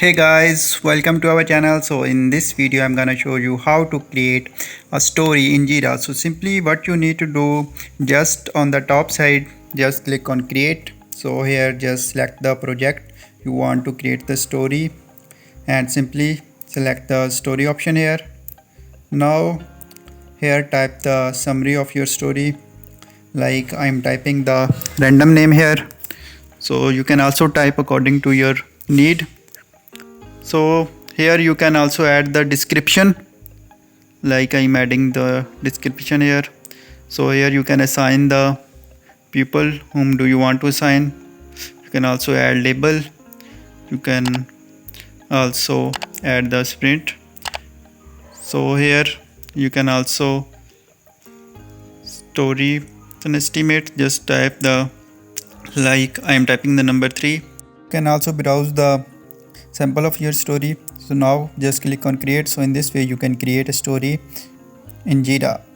Hey guys, welcome to our channel. So in this video I'm gonna show you how to create a story in Jira. So simply what you need to do, just on the top side just click on create. So here just select the project you want to create the story and simply select the story option here. Now here type the summary of your story, like I'm typing the random name here. So you can also type according to your need. So here you can also add the description, like I'm adding the description here. So here you can assign the people whom do you want to assign. You can also add label. You can also add the sprint. So here you can also story an estimate, just type the, like I am typing the number 3. You can also browse the sample of your story. So now just click on create. So in this way you can create a story in Jira.